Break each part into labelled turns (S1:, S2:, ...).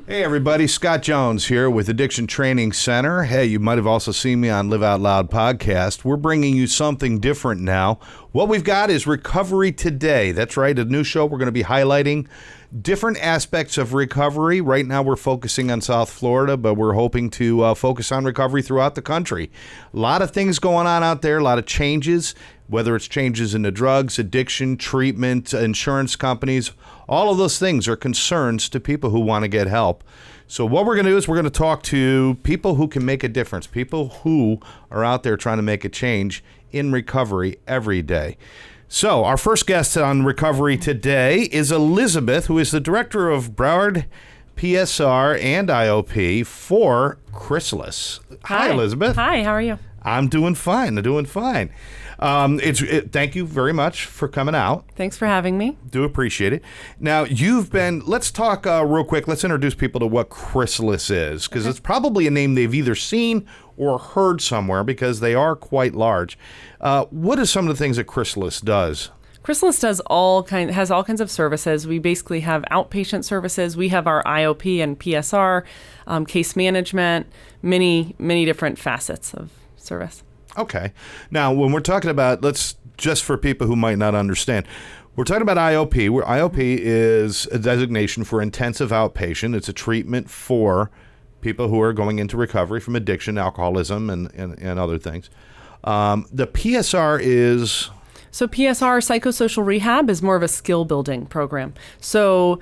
S1: Hey everybody, Scott Jones here with Addiction Training Center. Hey, you might have also seen me on Live Out Loud podcast. We're bringing you something different now. What we've got is Recovery Today. That's right, a new show. We're going to be highlighting different aspects of recovery. Right now we're focusing on South Florida, but we're hoping to focus on recovery throughout the country. A lot of things going on out there, a lot of changes, whether it's changes in the drugs, addiction, treatment, insurance companies. All of those things are concerns to people who want to get help. So what we're going to do is we're going to talk to people who can make a difference, people who are out there trying to make a change in recovery every day. So our first guest on Recovery Today is Elisabeth, who is the director of Broward PSR and IOP for Chrysalis. Hi, Elisabeth.
S2: Hi, how are you?
S1: I'm doing fine. Thank you very much for coming out.
S2: Thanks for having me.
S1: Do appreciate it. Now, let's talk real quick. Let's introduce people to what Chrysalis is, because it's probably a name they've either seen or heard somewhere because they are quite large. What are some of the things that Chrysalis does?
S2: Chrysalis has all kinds of services. We basically have outpatient services. We have our IOP and PSR, case management, many different facets of service.
S1: Okay. Now, when we're talking about, just for people who might not understand, we're talking about IOP, where IOP is a designation for intensive outpatient. It's a treatment for people who are going into recovery from addiction, alcoholism, and other things. The PSR is...
S2: So PSR, psychosocial rehab, is more of a skill building program. So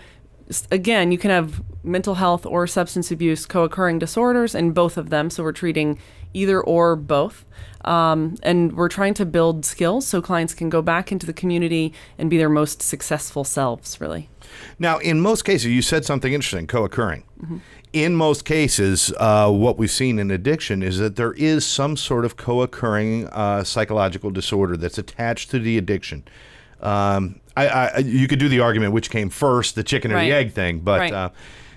S2: again, you can have mental health or substance abuse co-occurring disorders in both of them. So we're treating either or both. And we're trying to build skills so clients can go back into the community and be their most successful selves, really.
S1: Now, in most cases, you said something interesting, co-occurring. Mm-hmm. In most cases, what we've seen in addiction is that there is some sort of co-occurring psychological disorder that's attached to the addiction. You could do the argument which came first, the chicken or the egg thing, but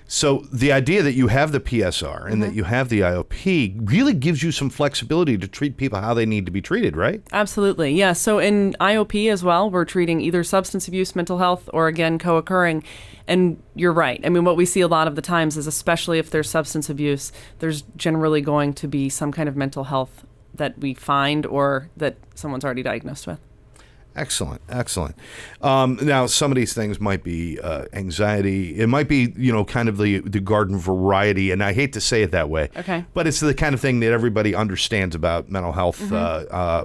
S1: so the idea that you have the PSR and that you have the IOP really gives you some flexibility to treat people how they need to be treated, right?
S2: Absolutely, yeah. So in IOP as well, we're treating either substance abuse, mental health, or again, co-occurring. And you're right. I mean, what we see a lot of the times is, especially if there's substance abuse, there's generally going to be some kind of mental health that we find or that someone's already diagnosed with.
S1: Excellent. Now, some of these things might be anxiety. It might be, kind of the garden variety, and I hate to say it that way.
S2: Okay.
S1: But it's the kind of thing that everybody understands about mental health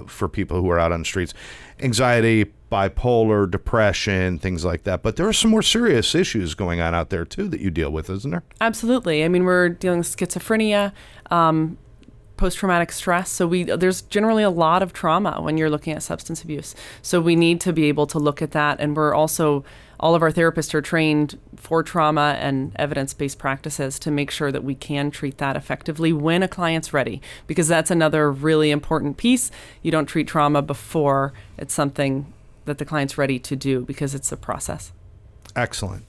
S1: for people who are out on the streets. Anxiety, bipolar, depression, things like that. But there are some more serious issues going on out there, too, that you deal with, isn't there?
S2: Absolutely. I mean, we're dealing with schizophrenia, post-traumatic stress. So there's generally a lot of trauma when you're looking at substance abuse. So we need to be able to look at that. And we're also, all of our therapists are trained for trauma and evidence-based practices to make sure that we can treat that effectively when a client's ready, because that's another really important piece. You don't treat trauma before it's something that the client's ready to do, because it's a process.
S1: Excellent.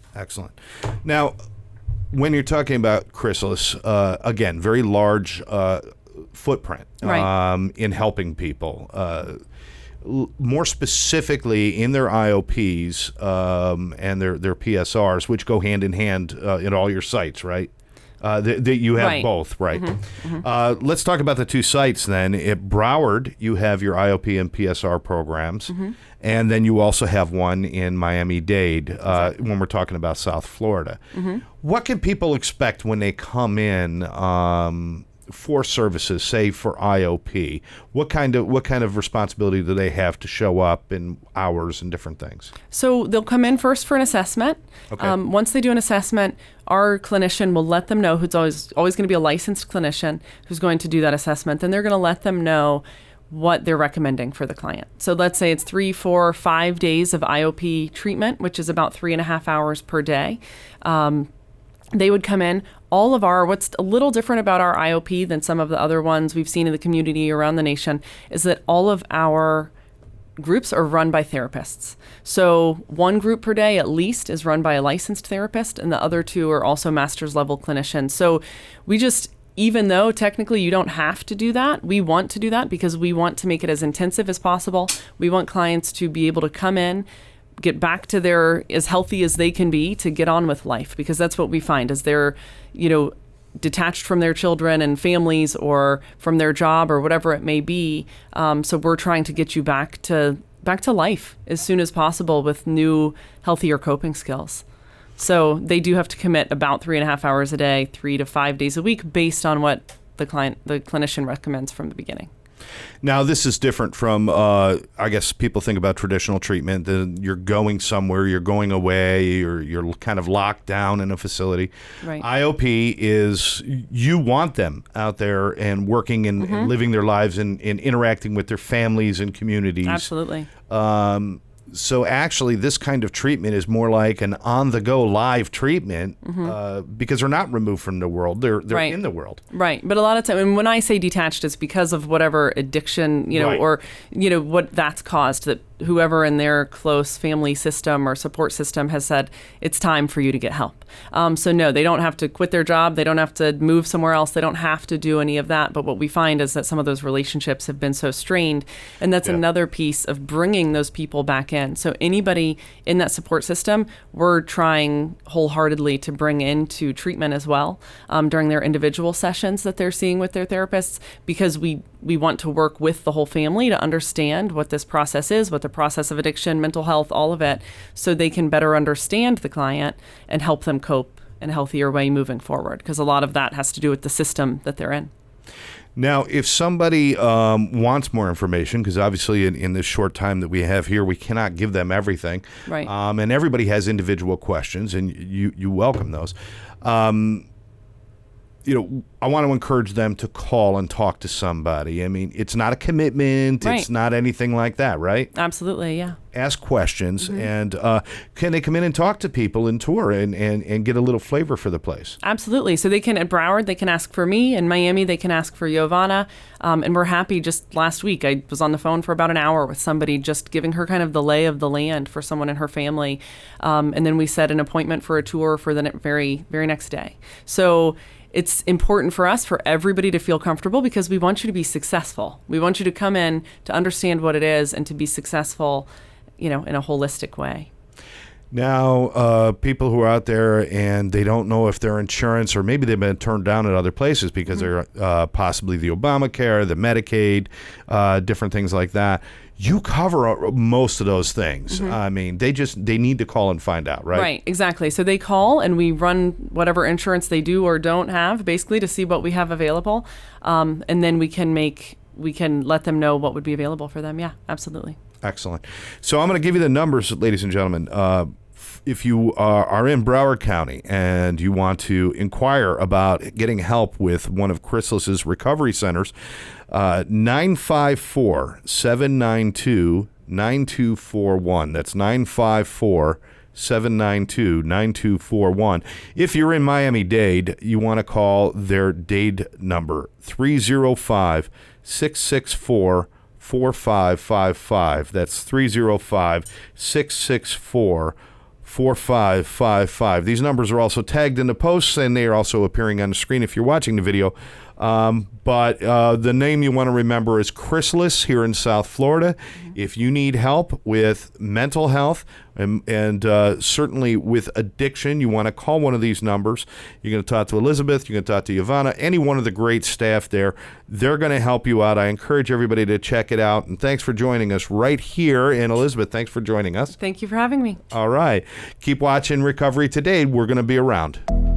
S1: Now, when you're talking about Chrysalis, again, very large footprint in helping people. More specifically in their IOPs and their PSRs, which go hand in hand in all your sites, right? That you have both, right? Mm-hmm. Let's talk about the two sites then. At Broward, you have your IOP and PSR programs, and then you also have one in Miami-Dade when we're talking about South Florida. Mm-hmm. What can people expect when they come in for services, say for IOP? What kind of responsibility do they have to show up in hours and different things? So
S2: they'll come in first for an assessment. Okay. Once they do an assessment, our clinician will let them know, who's always going to be a licensed clinician who's going to do that assessment. Then they're going to let them know what they're recommending for the client. So let's say it's 3, 4, 5 days of IOP treatment, which is about 3.5 hours per day. They would come in. What's a little different about our IOP than some of the other ones we've seen in the community around the nation is that all of our groups are run by therapists. So one group per day at least is run by a licensed therapist, and the other 2 are also master's level clinicians. So even though technically you don't have to do that, we want to do that because we want to make it as intensive as possible. We want clients to be able to come in, get back to their as healthy as they can be to get on with life, because that's what we find is they're, detached from their children and families or from their job or whatever it may be. So we're trying to get you back to life as soon as possible with new, healthier coping skills. So they do have to commit about 3.5 hours a day, 3 to 5 days a week, based on what the clinician recommends from the beginning.
S1: Now, this is different from, I guess people think about traditional treatment. You're going somewhere, you're going away, or you're kind of locked down in a facility.
S2: Right.
S1: IOP is you want them out there and working and living their lives and interacting with their families and communities.
S2: Absolutely.
S1: So actually, this kind of treatment is more like an on-the-go live treatment because they're not removed from the world. They're
S2: right.
S1: in the world.
S2: Right. But a lot of time, and when I say detached, it's because of whatever addiction,
S1: right.
S2: or, what that's caused, that whoever in their close family system or support system has said, it's time for you to get help. So no, they don't have to quit their job. They don't have to move somewhere else. They don't have to do any of that. But what we find is that some of those relationships have been so strained. And that's another piece of bringing those people back in. So anybody in that support system, we're trying wholeheartedly to bring into treatment as well during their individual sessions that they're seeing with their therapists, because we want to work with the whole family to understand what this process is, what the process of addiction, mental health, all of it, so they can better understand the client and help them cope in a healthier way moving forward, because a lot of that has to do with the system that they're in.
S1: Now, if somebody wants more information, because obviously in this short time that we have here, we cannot give them everything.
S2: Right.
S1: And everybody has individual questions, and you welcome those. I want to encourage them to call and talk to somebody. I mean, it's not a commitment.
S2: Right.
S1: It's not anything like that, right?
S2: Absolutely, yeah.
S1: Ask questions, and can they come in and talk to people and tour and get a little flavor for the place?
S2: Absolutely. So they can, at Broward, they can ask for me. In Miami, they can ask for Giovanna. And we're happy. Just last week, I was on the phone for about an hour with somebody, just giving her kind of the lay of the land for someone in her family. And then we set an appointment for a tour for the very, very next day. So it's important for us, for everybody to feel comfortable, because we want you to be successful. We want you to come in to understand what it is and to be successful, in a holistic way.
S1: Now, people who are out there and they don't know if their insurance, or maybe they've been turned down at other places because they're possibly the Obamacare, the Medicaid, different things like that. You cover most of those things. I mean, they need to call and find out, right?
S2: Right, exactly. So they call and we run whatever insurance they do or don't have, basically, to see what we have available. And then we can let them know what would be available for them. Yeah, absolutely.
S1: Excellent. So I'm going to give you the numbers, ladies and gentlemen. If you are in Broward County and you want to inquire about getting help with one of Chrysalis's recovery centers, 954-792-9241. That's 954-792-9241. If you're in Miami-Dade, you want to call their Dade number, 305-664-4555. That's 305-664-4555. These numbers are also tagged in the posts, and they are also appearing on the screen if you're watching the video. But the name you want to remember is Chrysalis here in South Florida. If you need help with mental health and certainly with addiction, you want to call one of these numbers. You're going to talk to Elisabeth. You're going to talk to Giovanna, any one of the great staff there. They're going to help you out. I encourage everybody to check it out. And thanks for joining us right here. And Elisabeth, thanks for joining us.
S2: Thank you for having me.
S1: All right. Keep watching Recovery Today. We're going to be around.